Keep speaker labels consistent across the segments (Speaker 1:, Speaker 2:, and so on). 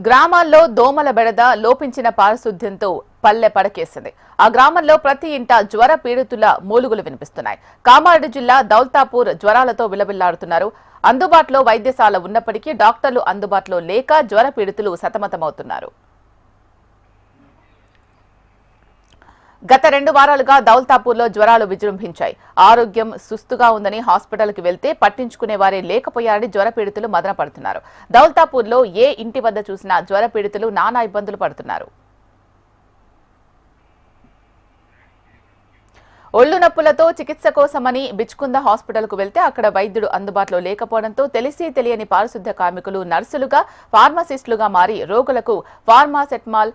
Speaker 1: గ్రామాల్లో దోమల బెడద లోపించిన పారిశుద్ధ్యంతో పల్లె పడకేసింది. ఆ గ్రామంలో ప్రతి ఇంట జ్వర పీడితుల మూలుగులు వినిపిస్తున్నాయి. కామారెడ్డి జిల్లా దౌల్తాపూర్ జ్వరాలతో విలవిల్లాడుతున్నారు. అందుబాటులో వైద్యశాల ఉన్నప్పటికీ డాక్టర్లు అందుబాటులో లేక జ్వర పీడితులు సతమతమవుతున్నారు. గత 2 వారాలుగా దౌల్తాపూర్లో జ్వరాలు విజృంభించాయి. ఆరోగ్యం సుస్తుగా ఉందని హాస్పిటల్కి వెళ్తే పట్టించుకునే వారే లేకపోయారని జ్వర పీడితులు మదన పడుతున్నారు. దౌల్తాపూర్లో ఏ ఇంటి వద్ద చూసినా జ్వర పీడితులు నానా ఇబ్బందులు పడుతున్నారు. ఒళ్లు నొప్పులతో చికిత్స కోసమని బిచ్కుంద హాస్పిటల్కు వెళ్తే అక్కడ వైద్యుడు అందుబాటులో లేకపోవడంతో తెలిసి తెలియని పారిశుద్ధ్య కార్మికులు నర్సులుగా ఫార్మసిస్టులుగా మారి రోగులకు ఫార్మాసెటమాల్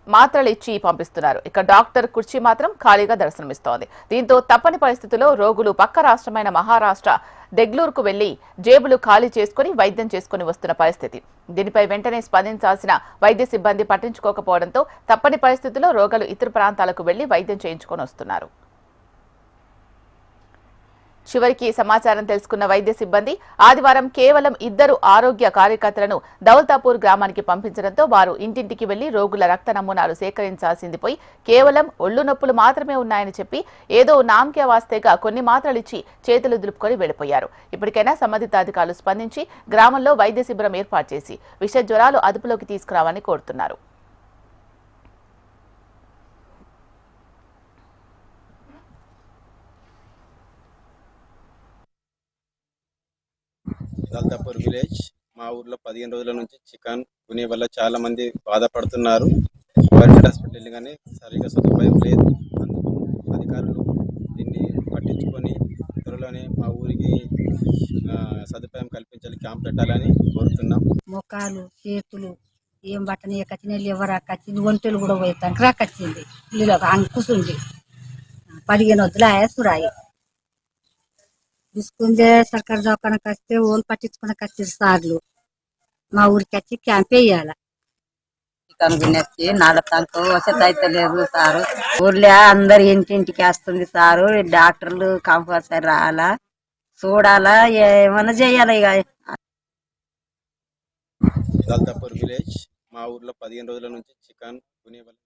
Speaker 1: మాత్రలు ఇచ్చి పంపిస్తున్నారు. ఇక డాక్టర్ కుర్చీ మాత్రం ఖాళీగా దర్శనమిస్తోంది. దీంతో తప్పని పరిస్థితుల్లో రోగులు పక్క రాష్ట్రమైన మహారాష్ట్ర దెగ్లూరుకు వెళ్లి జేబులు ఖాళీ చేసుకుని వైద్యం చేసుకుని వస్తున్న పరిస్థితి. దీనిపై వెంటనే స్పందించాల్సిన వైద్య సిబ్బంది పట్టించుకోకపోవడంతో తప్పని పరిస్థితుల్లో రోగులు ఇతర ప్రాంతాలకు వెళ్లి వైద్యం చేయించుకొని వస్తున్నారు. చివరికి సమాచారం తెలుసుకున్న వైద్య సిబ్బంది ఆదివారం కేవలం 2 ఆరోగ్య కార్యకర్తలను దౌల్తాపూర్ గ్రామానికి పంపించడంతో వారు ఇంటింటికి వెళ్లి రోగుల రక్త నమూనాలు సేకరించాల్సింది పోయి కేవలం ఒళ్లు నొప్పులు మాత్రమే ఉన్నాయని చెప్పి ఏదో నామకే వాస్తేగా కొన్ని మాత్రలిచ్చి చేతులు దులుపుకొని వెళ్లిపోయారు. ఇప్పటికైనా సంబంధిత అధికారులు స్పందించి గ్రామంలో వైద్య శిబిరం ఏర్పాటు చేసి విష జ్వరాలు అదుపులోకి తీసుకురావాలని కోరుతున్నారు.
Speaker 2: దౌల్తాపూర్ విలేజ్ మా ఊర్లో 15 రోజుల నుంచి చికెన్ గునే వల్ల చాలా మంది బాధపడుతున్నారు. గవర్నమెంట్ హాస్పిటల్ కానీ సరిగా సదుపాయం లేదు. అందుకు అధికారులు దీన్ని పట్టించుకొని త్వరలోనే మా ఊరికి సదుపాయం కల్పించాలి, క్యాంప్ పెట్టాలని కోరుతున్నాం.
Speaker 3: మొక్కలు చేతులు ఏం బట్టని కచ్చినీళ్ళు ఎవరు కచ్చింది, ఒంటెలు కూడా పోయేదానికి రాకొచ్చింది. ఇల్లు అంకుసుంది 15 వద్దులు సురాయి తీసుకుందే సర్కారు దవాఖానకు వస్తే ఓళ్ళు పట్టించుకుని వచ్చారు సార్లు. మా ఊరికి వచ్చి క్యాంప్ వేయాల.
Speaker 4: చికెన్ తినేసి నడతాకు వసతి అయితే లేదు సారు. ఊర్లో అందరు ఇంటింటికి వస్తుంది సారు. డాక్టర్లు కంపల్సరీ రావాలా, చూడాలా, ఏమన్నా చేయాలి. ఇక
Speaker 2: దౌల్తాపూర్ విలేజ్ మా ఊర్లో 15 రోజుల నుంచి చికెన్ గునే వల్ల